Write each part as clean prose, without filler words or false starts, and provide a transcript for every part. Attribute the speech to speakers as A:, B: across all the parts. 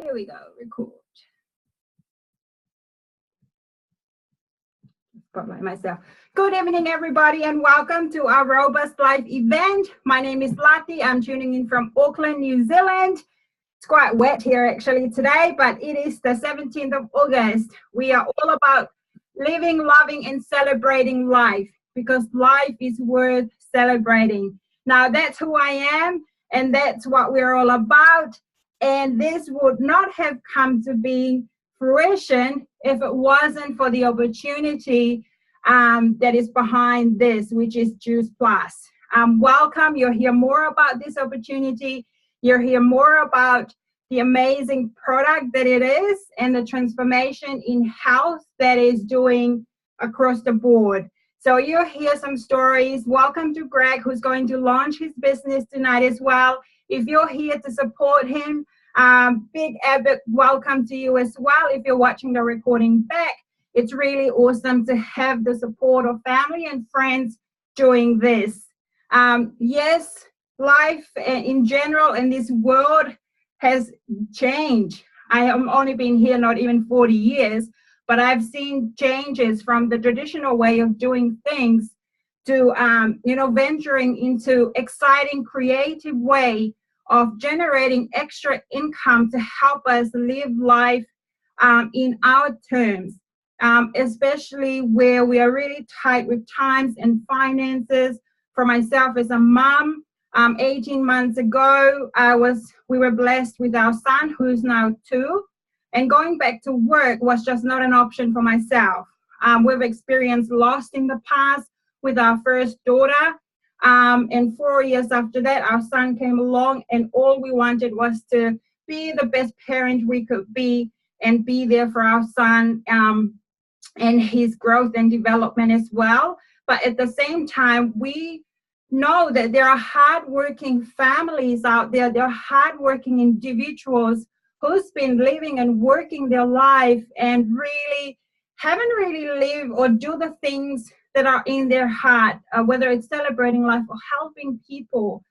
A: Here we go, record. Spotlight myself. Good evening, everybody, and welcome to our Robust Life event. My name is Lati. I'm tuning in from Auckland, New Zealand. It's quite wet here actually today, but it is the 17th of August. We are all about living, loving, and celebrating life because life is worth celebrating. Now, that's who I am, and that's what we're all about. And this would not have come to be fruition if it wasn't for the opportunity that is behind this, which is Juice Plus. Welcome. You'll hear more about this opportunity. You'll hear more about the amazing product that it is and the transformation in health that is doing across the board. So you'll hear some stories. Welcome to Greg, who's going to launch his business tonight as well. If you're here to support him, big epic welcome to you as well. If you're watching the recording back, it's really awesome to have the support of family and friends doing this. Yes, life in general in this world has changed. I have only been here not even 40 years, but I've seen changes from the traditional way of doing things to, venturing into exciting, creative way of generating extra income to help us live life in our terms, especially where we are really tight with times and finances. For myself as a mom, 18 months ago, we were blessed with our son, who's now 2, and going back to work was just not an option for myself. We've experienced loss in the past with our first daughter. And 4 years after that, our son came along, and all we wanted was to be the best parent we could be and be there for our son and his growth and development as well. But at the same time, we know that there are hardworking families out there. There are hardworking individuals who's been living and working their life and really haven't really lived or do the things that are in their heart, whether it's celebrating life or helping people.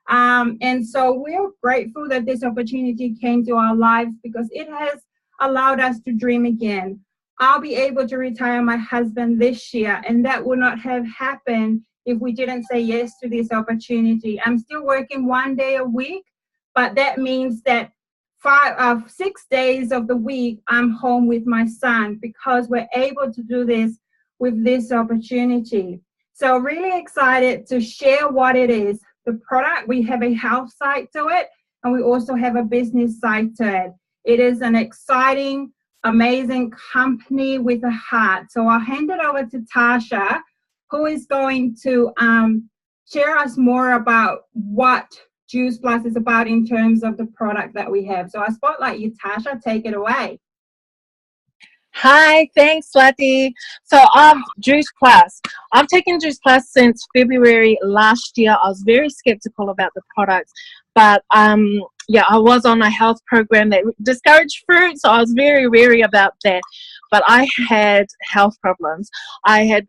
A: And so we're grateful that this opportunity came to our lives because it has allowed us to dream again. I'll be able to retire my husband this year, and that would not have happened if we didn't say yes to this opportunity. I'm still working 1 day a week, but that means that 6 days of the week I'm home with my son because we're able to do this with this opportunity. So really excited to share what it is. The product, we have a health side to it, and we also have a business side to it. It is an exciting, amazing company with a heart. So I'll hand it over to Tasha, who is going to share us more about what Juice Plus is about in terms of the product that we have. So I spotlight you, Tasha. Take it away.
B: Hi, thanks, Lati. So Juice Plus. I've taken Juice Plus since February last year. I was very skeptical about the product, but I was on a health program that discouraged fruit, so I was very wary about that. But I had health problems. I had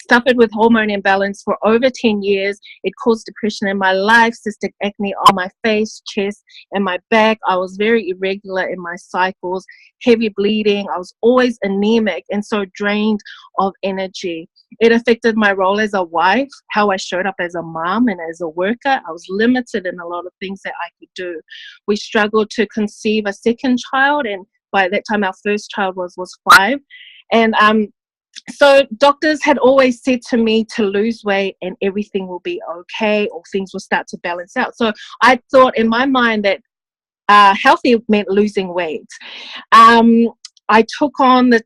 B: suffered with hormone imbalance for over 10 years. It caused depression in my life, cystic acne on my face, chest, and my back. I was very irregular in my cycles, heavy bleeding. I was always anemic and so drained of energy. It affected my role as a wife, how I showed up as a mom and as a worker. I was limited in a lot of things that I could do. We struggled to conceive a second child, and by that time our first child was 5. And so doctors had always said to me to lose weight and everything will be okay, or things will start to balance out. So I thought in my mind that healthy meant losing weight. I took on the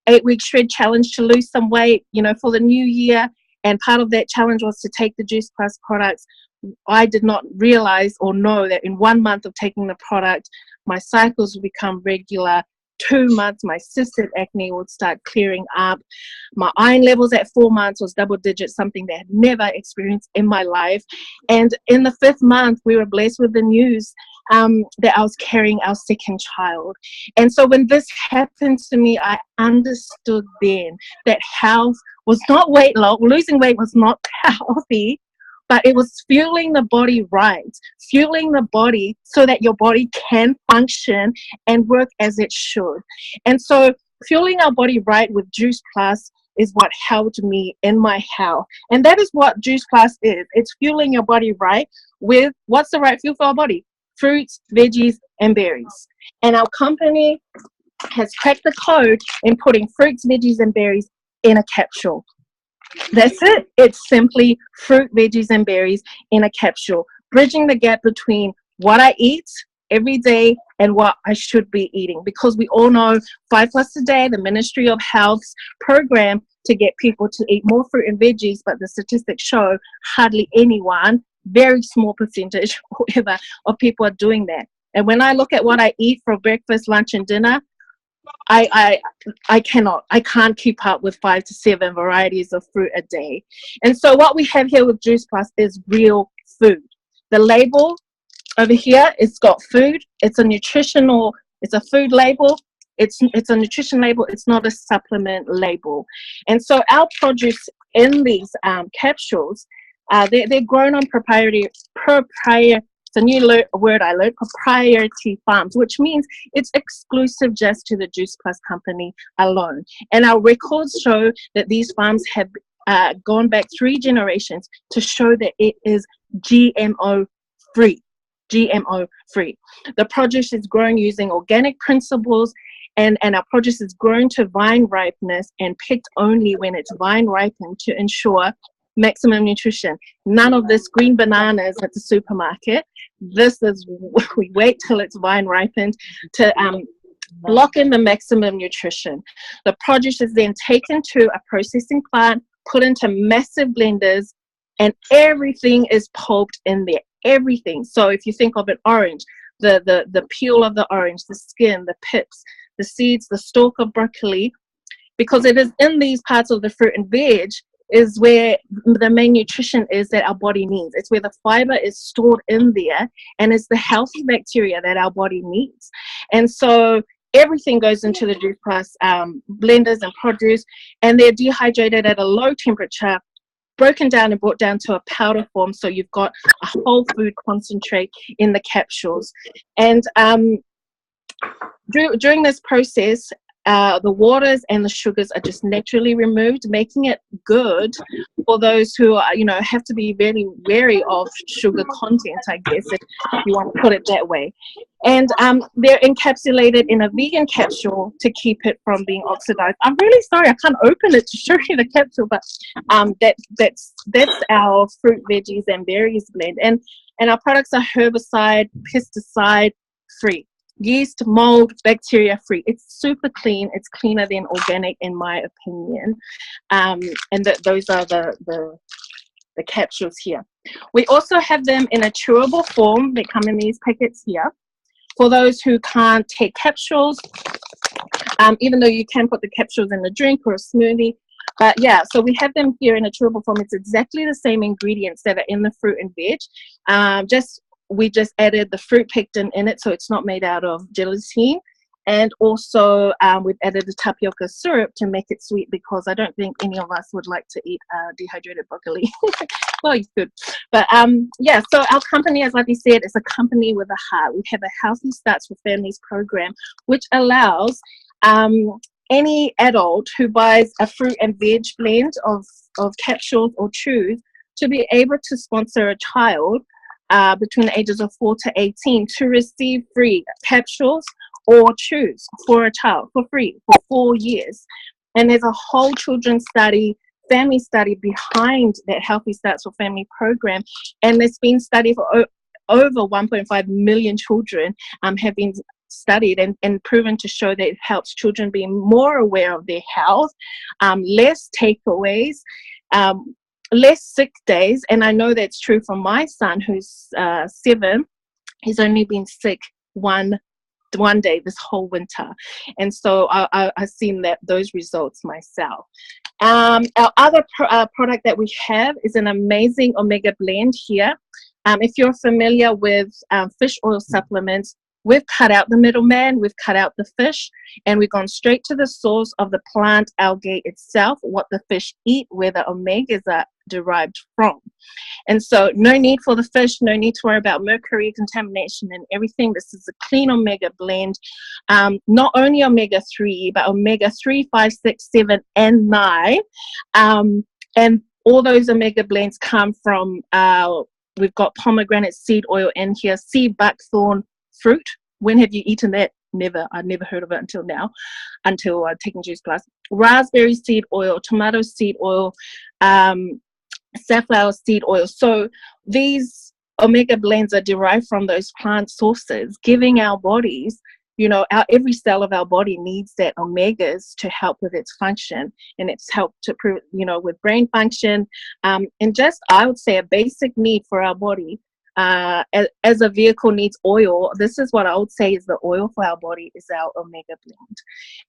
B: 8-week shred challenge to lose some weight, for the new year. And part of that challenge was to take the Juice Plus products. I did not realize or know that in 1 month of taking the product, my cycles would become regular. 2 months, my cystic acne would start clearing up. My iron levels at 4 months was double digits, something that I had never experienced in my life. And in the 5th month, we were blessed with the news that I was carrying our second child. And so when this happened to me, I understood then that health was not weight loss. Losing weight was not healthy. but it was fueling the body right, fueling the body so that your body can function and work as it should. And so fueling our body right with Juice Plus is what helped me in my health. And that is what Juice Plus is. It's fueling your body right with what's the right fuel for our body? Fruits, veggies, and berries. And our company has cracked the code in putting fruits, veggies, and berries in a capsule. That's it. It's simply fruit, veggies, and berries in a capsule, bridging the gap between what I eat every day and what I should be eating, because we all know 5 Plus a Day, the Ministry of Health's program to get people to eat more fruit and veggies, but the statistics show hardly anyone, very small percentage, whatever, of people are doing that. And when I look at what I eat for breakfast, lunch, and dinner, I can't keep up with 5 to 7 varieties of fruit a day. And so what we have here with Juice Plus is real food. The label over here, it's got food. It's a food label. It's a nutrition label. It's not a supplement label. And so our produce in these capsules, they're grown on it's a new word I learned, proprietary farms, which means it's exclusive just to the Juice Plus company alone. And our records show that these farms have gone back 3 generations to show that it is GMO free. GMO free. The produce is grown using organic principles, and our produce is grown to vine ripeness and picked only when it's vine ripened to ensure maximum nutrition. None of this green bananas at the supermarket. This is, we wait till it's vine ripened to lock in the maximum nutrition. The produce is then taken to a processing plant, put into massive blenders, and everything is pulped in there. Everything. So if you think of an orange, the peel of the orange, the skin, the pips, the seeds, the stalk of broccoli, because it is in these parts of the fruit and veg is where the main nutrition is that our body needs. It's where the fiber is stored in there, and it's the healthy bacteria that our body needs. And so everything goes into the Juice Plus blenders and produce, and they're dehydrated at a low temperature, broken down and brought down to a powder form, so you've got a whole food concentrate in the capsules. And during this process, the waters and the sugars are just naturally removed, making it good for those who are, have to be very wary of sugar content, I guess, if you want to put it that way. And they're encapsulated in a vegan capsule to keep it from being oxidized. I'm really sorry, I can't open it to show you the capsule, but that's our fruit, veggies, and berries blend. And our products are herbicide, pesticide free. Yeast, mold, bacteria free. It's super clean. It's cleaner than organic, in my opinion. And those are the capsules here. We also have them in a chewable form. They come in these packets here. For those who can't take capsules, even though you can put the capsules in a drink or a smoothie. But yeah, so we have them here in a chewable form. It's exactly the same ingredients that are in the fruit and veg. We just added the fruit pectin in it, so it's not made out of gelatin. And also we've added the tapioca syrup to make it sweet, because I don't think any of us would like to eat dehydrated broccoli. Well, you could. But yeah, so our company, as like we said, is a company with a heart. We have a Healthy Starts for Families program, which allows any adult who buys a fruit and veg blend of capsules or chews to be able to sponsor a child between the ages of 4 to 18 to receive free capsules or chews for a child for free for 4 years. And there's a whole children's study, family study behind that Healthy Starts for Family program, and it's been studied for over 1.5 million children have been studied and proven to show that it helps children be more aware of their health, less takeaways, less sick days. And I know that's true for my son, who's 7. He's only been sick one day this whole winter, and so I've seen those results myself. Our other product that we have is an amazing omega blend here. If you're familiar with fish oil supplements, we've cut out the middleman, we've cut out the fish, and we've gone straight to the source of the plant algae itself, what the fish eat, where the omegas are derived from. And so no need for the fish, no need to worry about mercury contamination and everything. This is a clean omega blend. Not only omega-3, but omega-3, 5, 6, 7, and 9. And all those omega blends come from, we've got pomegranate seed oil in here, sea buckthorn fruit. When have you eaten that? Never. I'd never heard of it until now, until taking juice class. Raspberry seed oil, tomato seed oil, safflower seed oil. So these omega blends are derived from those plant sources, giving our bodies, every cell of our body needs that omegas to help with its function, and it's helped to with brain function, and just, I would say, a basic need for our body. As a vehicle needs oil, this is what I would say is the oil for our body, is our omega blend.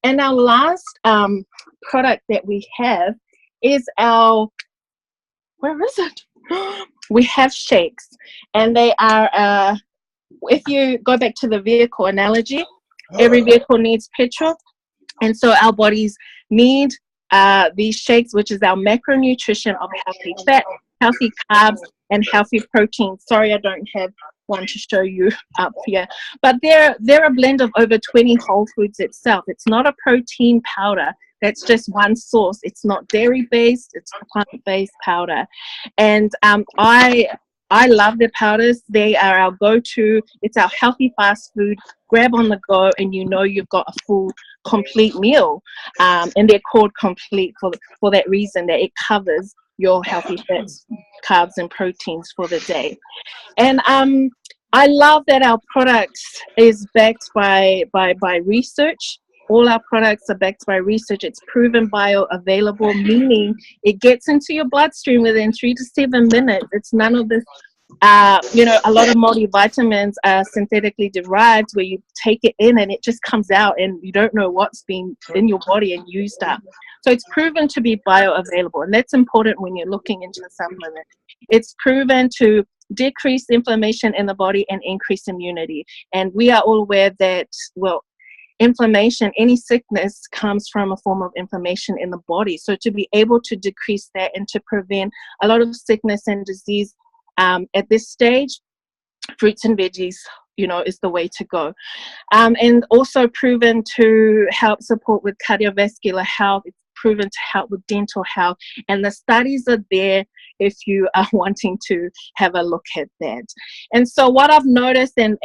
B: And our last product that we have is our, where is it? We have shakes, and they are, if you go back to the vehicle analogy, every vehicle needs petrol, and so our bodies need these shakes, which is our macronutrition of healthy fat, healthy carbs, and healthy protein. Sorry, I don't have one to show you up here, but they're a blend of over 20 whole foods itself. It's not a protein powder. That's just one source. It's not dairy based, it's plant-based powder. And I love the powders. They are our go-to. It's our healthy fast food. Grab on the go, and you've got a full, complete meal. And they're called complete for that reason, that it covers your healthy fats, carbs, and proteins for the day. And I love that our product is backed by research. All our products are backed by research. It's proven bioavailable, meaning it gets into your bloodstream within 3 to 7 minutes. It's none of this, a lot of multivitamins are synthetically derived, where you take it in and it just comes out and you don't know what's been in your body and used up. So it's proven to be bioavailable, and that's important when you're looking into a supplement. It's proven to decrease inflammation in the body and increase immunity. And we are all aware that, inflammation, any sickness comes from a form of inflammation in the body. So to be able to decrease that and to prevent a lot of sickness and disease at this stage, fruits and veggies, is the way to go. And also proven to help support with cardiovascular health. It's proven to help with dental health, and the studies are there if you are wanting to have a look at that. And so what I've noticed and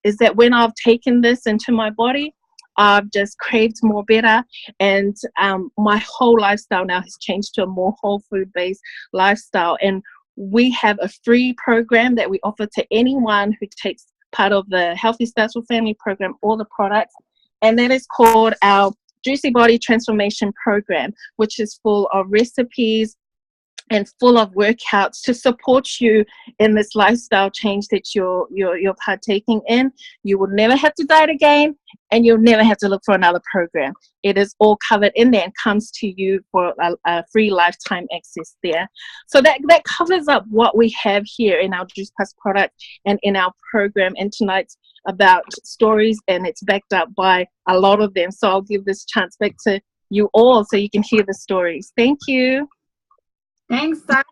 B: is that when I've taken this into my body, I've just craved more better, and my whole lifestyle now has changed to a more whole food based lifestyle. And we have a free program that we offer to anyone who takes part of the Healthy Starts with Family program, all the products, and that is called our Juicy Body Transformation Program, which is full of recipes and full of workouts to support you in this lifestyle change that you're partaking in. You will never have to diet again, and you'll never have to look for another program. It is all covered in there and comes to you for a free lifetime access there. So that covers up what we have here in our Juice Plus product and in our program. And tonight's about stories, and it's backed up by a lot of them. So I'll give this chance back to you all so you can hear the stories. Thank you.
A: Thanks, Sasha.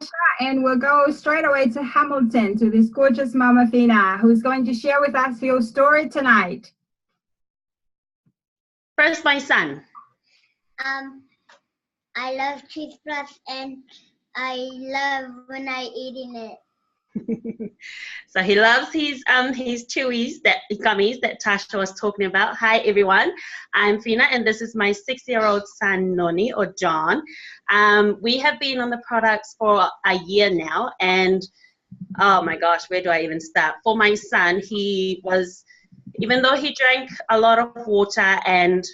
A: And we'll go straight away to Hamilton, to this gorgeous Mama Fina, who's going to share with us your story tonight.
C: First, my son.
D: I love Cheese Plus, and I love when I eating it.
C: So he loves his chewies, that gummies that Tasha was talking about. Hi everyone, I'm Fina, and this is my 6-year-old son Noni, or John. We have been on the products for a year now, and oh my gosh, where do I even start? For my son, even though he drank a lot of water and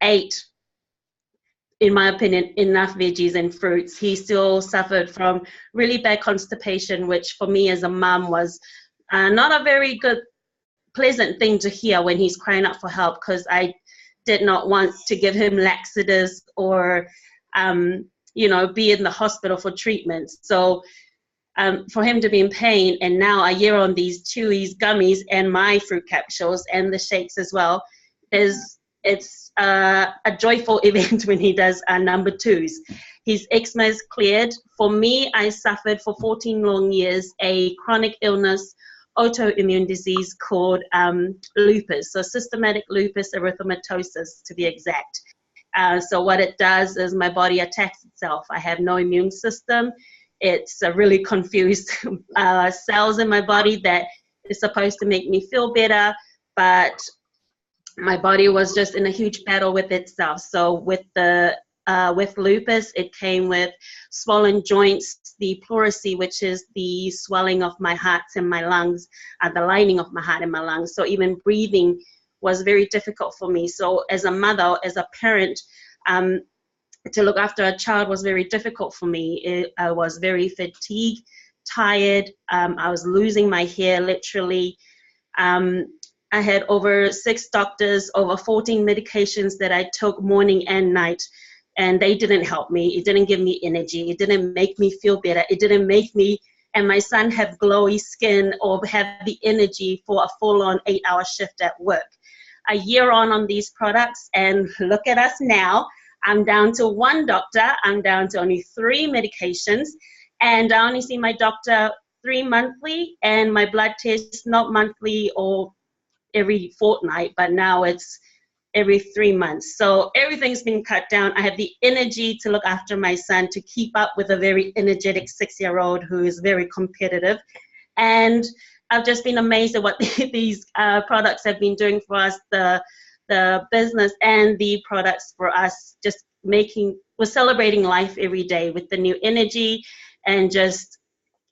C: ate, in my opinion, enough veggies and fruits, he still suffered from really bad constipation, which for me as a mum was not a very good, pleasant thing to hear when he's crying out for help, because I did not want to give him laxatives or, be in the hospital for treatment. So for him to be in pain, and now a year on these chewies, gummies, and my fruit capsules and the shakes as well, is it's a joyful event when he does number 2s. His eczema is cleared. For me, I suffered for 14 long years a chronic illness, autoimmune disease called lupus, so systematic lupus erythematosus to be exact. So what it does is my body attacks itself. I have no immune system. It's really confused cells in my body that is supposed to make me feel better, but my body was just in a huge battle with itself. So with lupus, it came with swollen joints, the pleurisy, which is the swelling of my heart and my lungs, the lining of my heart and my lungs. So even breathing was very difficult for me. So as a mother, as a parent, to look after a child was very difficult for me. I was very fatigued, tired. I was losing my hair literally. I had over 6 doctors, over 14 medications that I took morning and night, and they didn't help me. It didn't give me energy. It didn't make me feel better. It didn't make me and my son have glowy skin or have the energy for a full-on 8-hour shift at work. A year on these products, and look at us now. I'm down to 1 doctor. I'm down to only 3 medications, and I only see my doctor 3 monthly, and my blood tests not monthly or every fortnight, but now it's every 3 months. So everything's been cut down. I have the energy to look after my son, to keep up with a very energetic 6-year-old who is very competitive. And I've just been amazed at what these products have been doing for us, the business and the products for us, just we're celebrating life every day with the new energy, and just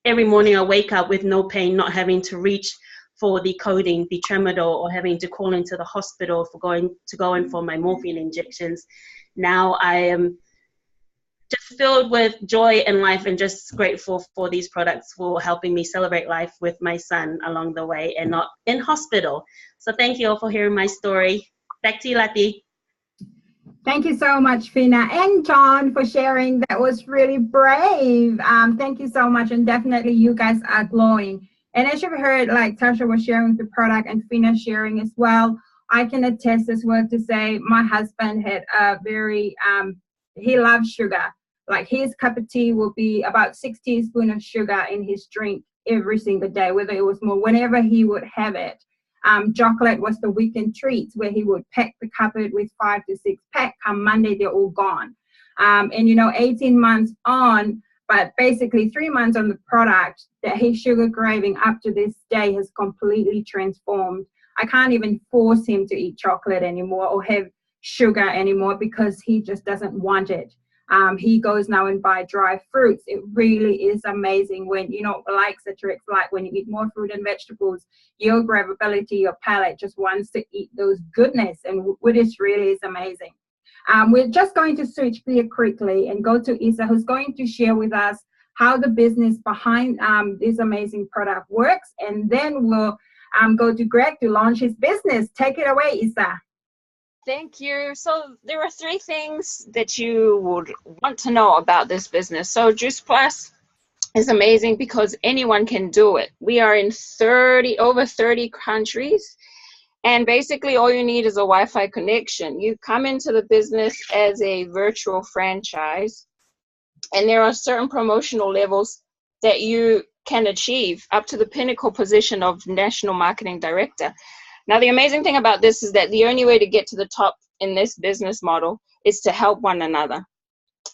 C: every morning I wake up with no pain, not having to reach for the codeine, the tramadol, or having to call into the hospital for go in for my morphine injections. Now I am just filled with joy in life, and just grateful for these products for helping me celebrate life with my son along the way and not in hospital. So thank you all for hearing my story. Back to you, Lati.
A: Thank you so much, Fina and John, for sharing. That was really brave. Thank you so much, and definitely you guys are glowing. And as you've heard, like Tasha was sharing the product and Fina sharing as well, I can attest as well to say my husband had a very, he loves sugar. Like his cup of tea will be about 6 teaspoons of sugar in his drink every single day, whether it was more, whenever he would have it. Chocolate was the weekend treats, where he would pack the cupboard with 5 to 6 pack. Come Monday, they're all gone. And 18 months on, but basically 3 months on the product, that his sugar craving up to this day has completely transformed. I can't even force him to eat chocolate anymore or have sugar anymore, because he just doesn't want it. He goes now and buy dry fruits. It really is amazing when, like Citrix, like when you eat more fruit and vegetables, your grabbability, your palate just wants to eat those goodness, and which really is amazing. We're just going to switch here quickly and go to Isa, who's going to share with us how the business behind this amazing product works, and then we'll go to Greg to launch his business. Take it away, Isa.
E: Thank you. So there are 3 things that you would want to know about this business. So Juice Plus is amazing because anyone can do it. We are in over 30 countries, and basically all you need is a Wi-Fi connection. You come into the business as a virtual franchise, and there are certain promotional levels that you can achieve up to the pinnacle position of National Marketing Director. Now, the amazing thing about this is that the only way to get to the top in this business model is to help one another.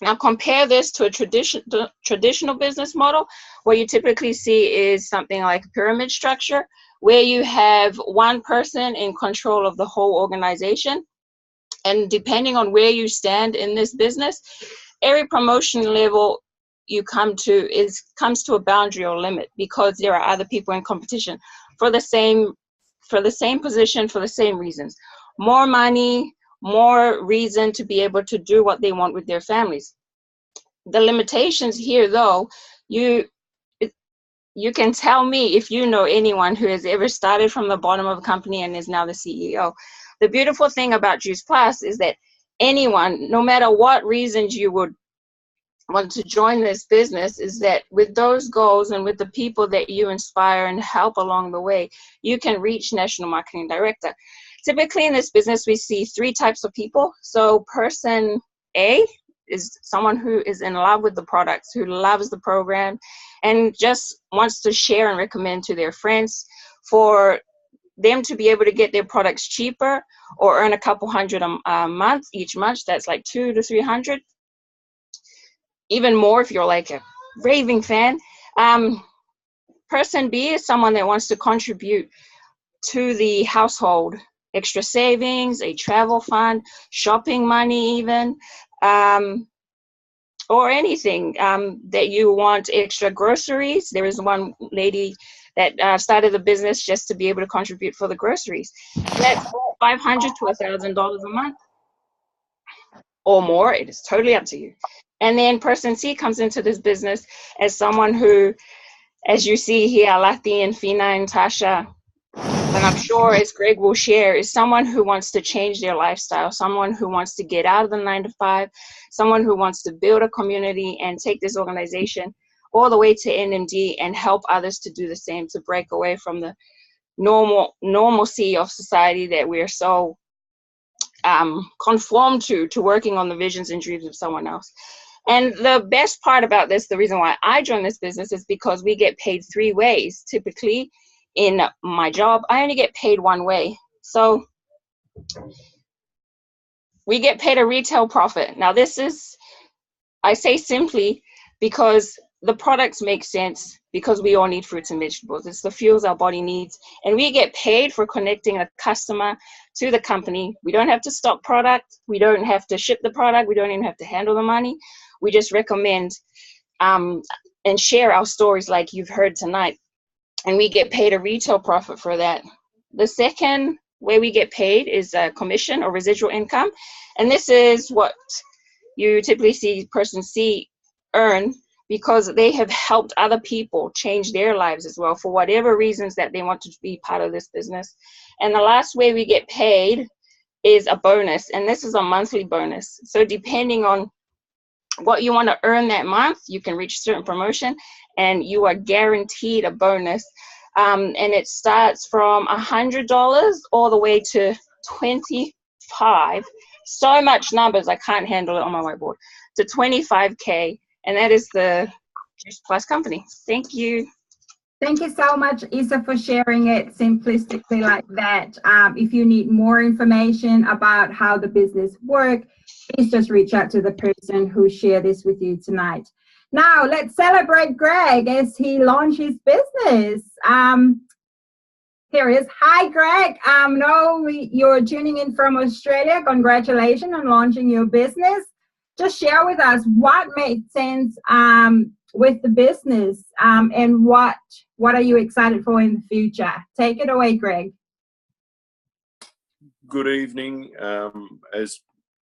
E: Now, compare this to a traditional business model. What you typically see is something like a pyramid structure, where you have one person in control of the whole organization. And depending on where you stand in this business, every promotion level you come to comes to a boundary or limit, because there are other people in competition for the same position, for the same reasons. More money, more reason to be able to do what they want with their families. The limitations here, though, you can tell me if you know anyone who has ever started from the bottom of a company and is now the CEO. The beautiful thing about Juice Plus is that anyone, no matter what reasons you would want to join this business, is that with those goals and with the people that you inspire and help along the way, you can reach National Marketing Director. typically in this business, we see 3 types of people. So person A is someone who is in love with the products, who loves the program, and just wants to share and recommend to their friends for them to be able to get their products cheaper or earn a couple hundred a month each month. That's like 200 to 300, even more if you're like a raving fan. Person B is someone that wants to contribute to the household, extra savings, a travel fund, shopping money even, or anything that you want, extra groceries. There is one lady that started the business just to be able to contribute for the groceries. That's $500 to $1,000 a month or more. It is totally up to you. And then person C comes into this business as someone who, as you see here, Lati and Fina and Tasha, and I'm sure as Greg will share, is someone who wants to change their lifestyle, someone who wants to get out of the 9 to 5, someone who wants to build a community and take this organization all the way to NMD and help others to do the same, to break away from the normalcy of society that we're so conformed to working on the visions and dreams of someone else. And the best part about this, the reason why I joined this business, is because we get paid 3 ways. Typically, in my job, I only get paid 1 way. So we get paid a retail profit. Now this is, I say simply because the products make sense, because we all need fruits and vegetables. It's the fuels our body needs. And we get paid for connecting a customer to the company. We don't have to stock product. We don't have to ship the product. We don't even have to handle the money. We just recommend and share our stories like you've heard tonight. And we get paid a retail profit for that. The second way we get paid is a commission or residual income. And this is what you typically see person C earn, because they have helped other people change their lives as well for whatever reasons that they want to be part of this business. And the last way we get paid is a bonus. And this is a monthly bonus. So depending on what you want to earn that month, you can reach a certain promotion and you are guaranteed a bonus. And it starts from $100 all the way to $25. So much numbers, I can't handle it on my whiteboard. To $25K, and that is the Juice Plus company. Thank you.
A: Thank you so much, Isa, for sharing it simplistically like that. If you need more information about how the business works, please just reach out to the person who shared this with you tonight. Now, let's celebrate Greg as he launched his business. Here he is. Hi, Greg. You're tuning in from Australia. Congratulations on launching your business. Just share with us what made sense with the business and what are you excited for in the future? Take it away, Greg.
F: Good evening.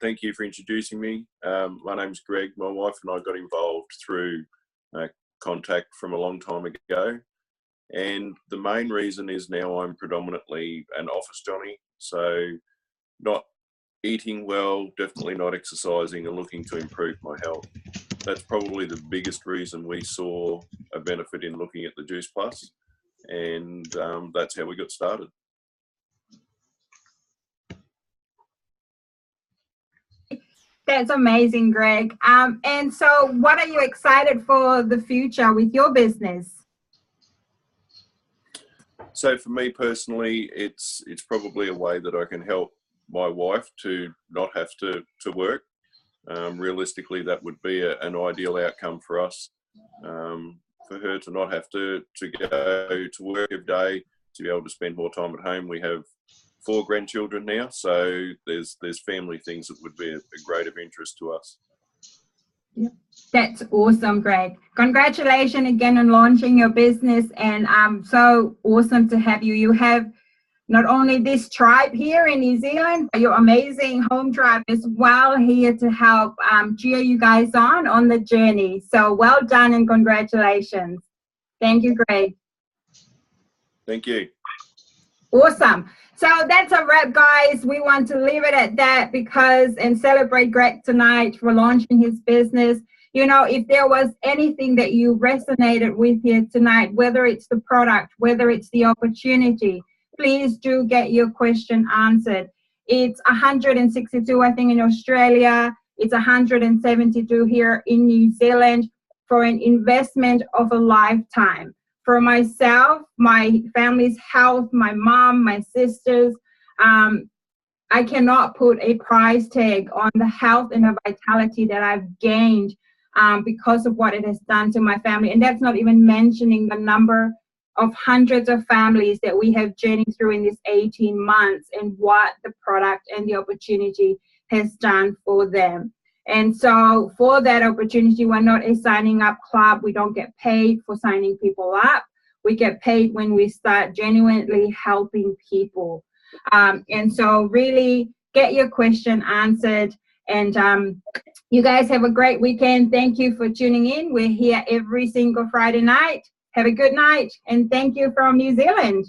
F: Thank you for introducing me. My name's Greg. My wife and I got involved through contact from a long time ago. And the main reason is now I'm predominantly an office Johnny. So not eating well, definitely not exercising, and looking to improve my health. That's probably the biggest reason we saw a benefit in looking at the Juice Plus. And that's how we got started.
A: That's amazing, Greg. And so what are you excited for the future with your business?
F: So for me personally, it's probably a way that I can help my wife to not have to work. Realistically, that would be an ideal outcome for us. For her to not have to go to work every day, to be able to spend more time at home. We have 4 grandchildren now, so there's family things that would be a great of interest to us.
A: Yeah. That's awesome, Greg. Congratulations again on launching your business, and so awesome to have you. You have not only this tribe here in New Zealand, but your amazing home tribe as well here to help cheer you guys on the journey. So well done and congratulations. Thank you, Greg.
F: Thank you.
A: Awesome. So that's a wrap, guys. We want to leave it at that and celebrate Greg tonight for launching his business. You know, if there was anything that you resonated with here tonight, whether it's the product, whether it's the opportunity, please do get your question answered. It's 162, I think, in Australia. It's 172 here in New Zealand for an investment of a lifetime. For myself, my family's health, my mom, my sisters, I cannot put a price tag on the health and the vitality that I've gained because of what it has done to my family. And that's not even mentioning the number of hundreds of families that we have journeyed through in this 18 months and what the product and the opportunity has done for them. And so for that opportunity, we're not a signing up club. We don't get paid for signing people up. We get paid when we start genuinely helping people. And so really get your question answered. And you guys have a great weekend. Thank you for tuning in. We're here every single Friday night. Have a good night. And thank you from New Zealand.